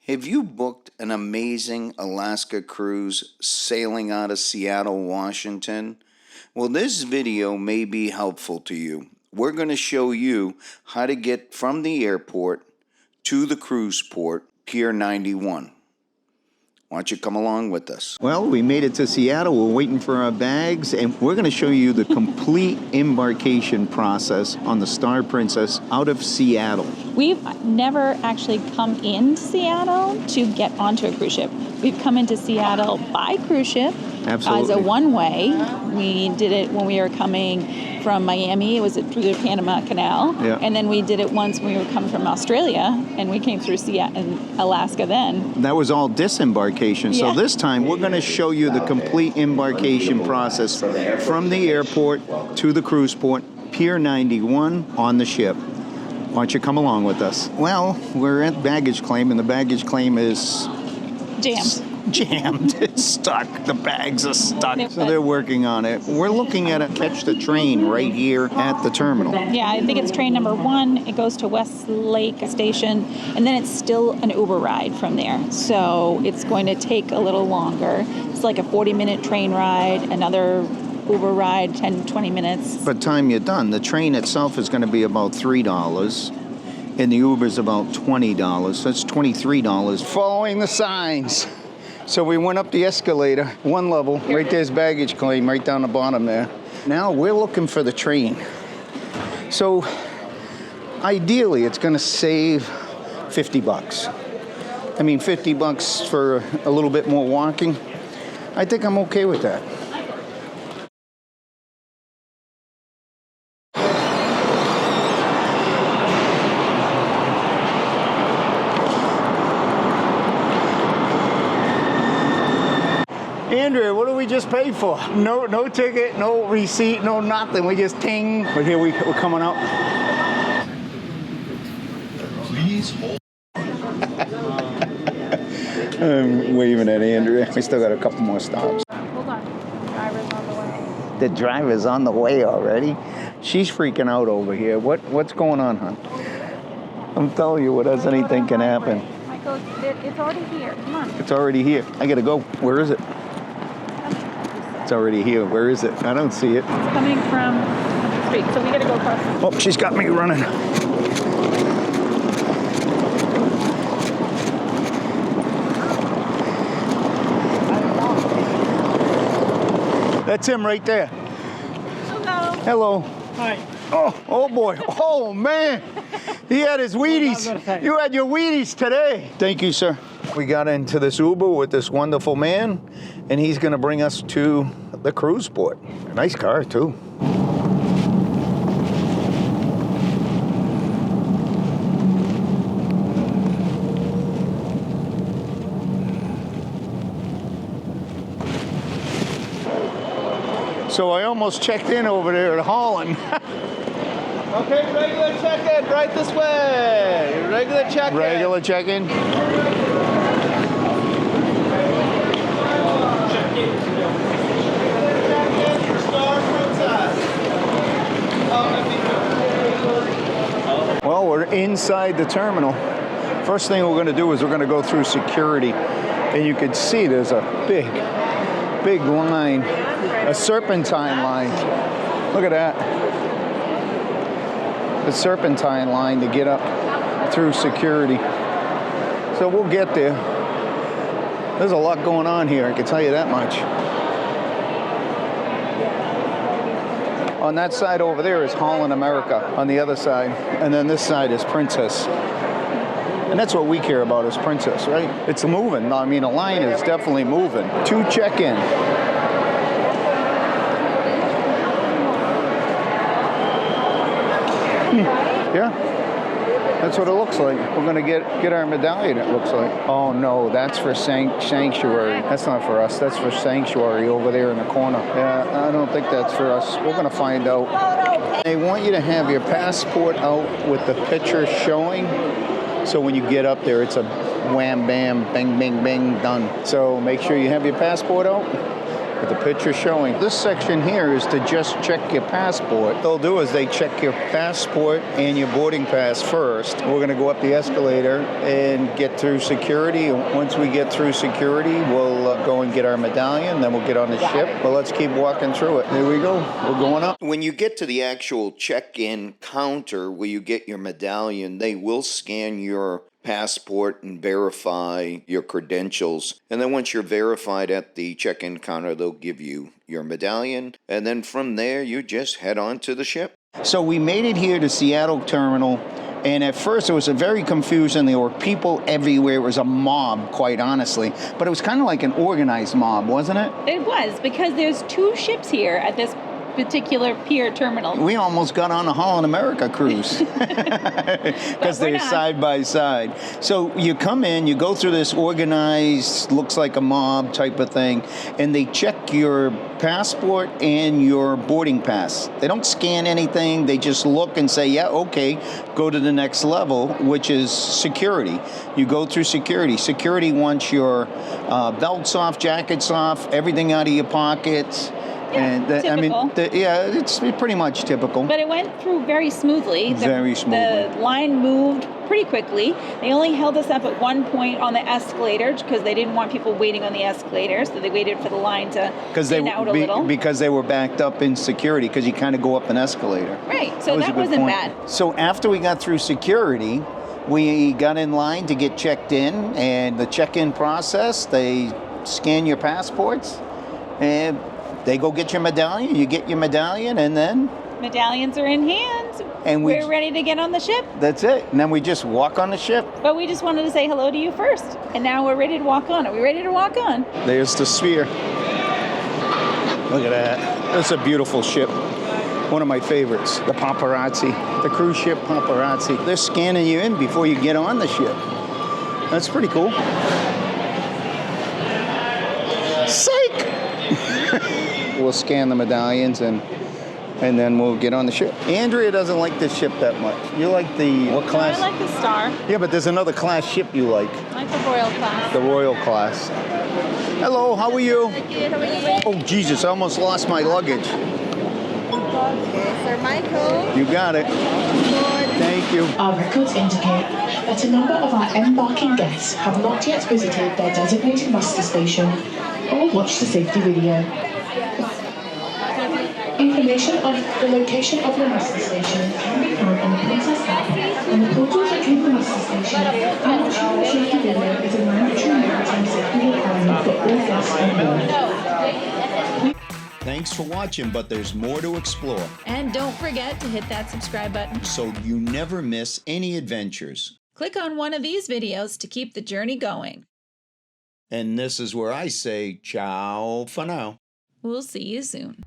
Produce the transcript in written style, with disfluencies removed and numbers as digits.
Have you booked an amazing Alaska cruise sailing out of Seattle, Washington? Well, this video may be helpful to you. We're going to show you how to get from the airport to the cruise port, Pier 91. Why don't you come along with us? Well, we made it to Seattle. We're waiting for our bags, and we're going to show you the complete embarkation process on the Star Princess out of Seattle. We've never actually come into Seattle to get onto a cruise ship. We've come into Seattle by cruise ship. Absolutely. As a one-way. We did it when we were coming from Miami. It was through the Panama Canal. Yeah. And then we did it once when we were coming from Australia, and we came through Alaska then. That was all disembarkation. Yeah. So this time we're going to show you the complete embarkation process from the airport to the cruise port, Pier 91 on the ship. Why don't you come along with us? Well, we're at baggage claim, and the baggage claim is jammed. It's stuck. The bags are stuck. So they're working on it. We're looking at catch the train right here at the terminal. Yeah, I think it's train number 1. It goes to Westlake Station, and then it's still an Uber ride from there. So it's going to take a little longer. It's like a 40-minute train ride, another Uber ride, 10, 20 minutes. By the time you're done, the train itself is going to be about $3, and the Uber's about $20. So it's $23. Following the signs. So we went up the escalator, one level. Right there's baggage claim, right down the bottom there. Now we're looking for the train. So ideally, it's going to save $50. I mean, $50 for a little bit more walking. I think I'm okay with that. Andrea, what did we just pay for? No ticket, no receipt, no nothing. We just ting. But here we're coming out. Please hold. I'm waving at Andrea. We still got a couple more stops. Hold on. Driver's on the way. The driver's on the way already. She's freaking out over here. What's going on, hon? I'm telling you, what does anything can happen. Michael, it's already here. Come on. It's already here. I gotta go. Where is it? It's already here. Where is it? I don't see it. It's coming from the street, so we gotta go across. Oh, she's got me running. That's him right there. Hello. Hello. Hi. Oh boy. Oh man. He had his Wheaties. You had your Wheaties today. Thank you, sir. We got into this Uber with this wonderful man, and he's going to bring us to the cruise port. Nice car, too. So I almost checked in over there at Holland. Okay, regular check-in, right this way. Regular check-in. Regular check-in. Well, we're inside the terminal. First thing we're going to do is we're going to go through security. And you can see there's a big line, a serpentine line. Look at that. The serpentine line to get up through security. So we'll get there. There's a lot going on here, I can tell you that much. On that side over there is Holland America, on the other side. And then this side is Princess. And that's what we care about, is Princess, right? It's moving. I mean, the line is definitely moving. To check in. Yeah, that's what it looks like. We're gonna get our medallion, it looks like. Oh no, that's for Sanctuary. That's not for us, that's for Sanctuary over there in the corner. Yeah, I don't think that's for us. We're gonna find out. They want you to have your passport out with the picture showing. So when you get up there, it's a wham, bam, bang, bang, bang, done. So make sure you have your passport out. With the picture showing. This section here is to just check your passport. What they'll do is they check your passport and your boarding pass first. We're going to go up the escalator and get through security. And once we get through security, we'll go and get our medallion, then we'll get on the ship. But let's keep walking through it. Here we go. We're going up. When you get to the actual check-in counter where you get your medallion, they will scan your passport and verify your credentials. And then once you're verified at the check-in counter, they'll give you your medallion. And then from there, you just head on to the ship. So we made it here to Seattle Terminal. And at first, it was very confusing. There were people everywhere. It was a mob, quite honestly. But it was kind of like an organized mob, wasn't it? It was, because there's 2 ships here at this particular pier terminal. We almost got on a Holland America cruise because they're side by side. So you come in, you go through this organized, looks like a mob type of thing, and they check your passport and your boarding pass. They don't scan anything. They just look and say, yeah, okay, go to the next level, which is security. You go through security. Security wants your belts off, jackets off, everything out of your pockets. Yeah, and typical. I mean, it's pretty much typical. But it went through very smoothly. Very smoothly. The line moved pretty quickly. They only held us up at one point on the escalator because they didn't want people waiting on the escalator, so they waited for the line to thin out a little. Because they were backed up in security, because you kind of go up an escalator. Right, so that wasn't bad. So after we got through security, we got in line to get checked in, and the check-in process, they scan your passports, and they go get your medallion, you get your medallion, and then... Medallions are in hand. And we're ready to get on the ship. That's it. And then we just walk on the ship. But we just wanted to say hello to you first. And now we're ready to walk on. Are we ready to walk on? There's the sphere. Look at that. That's a beautiful ship. One of my favorites, the paparazzi, the cruise ship paparazzi. They're scanning you in before you get on the ship. That's pretty cool. Psych! We'll scan the medallions and then we'll get on the ship. Andrea doesn't like this ship that much. You like what class? I like the Star. Yeah, but there's another class ship you like. I like the Royal class. The Royal class. Hello, how are you? Good, how are you? Oh, Jesus, I almost lost my luggage. Okay, Sir Michael. You got it. Thank you. Our records indicate that a number of our embarking guests have not yet visited their designated muster station or watched the safety video. Information on the location of your muster station can be found on the Princess app and the portals that leave the muster station, and watching the safety video is a mandatory maritime safety requirement for all guests on board. Thanks for watching, but there's more to explore. And don't forget to hit that subscribe button so you never miss any adventures. Click on one of these videos to keep the journey going. And this is where I say ciao for now. We'll see you soon.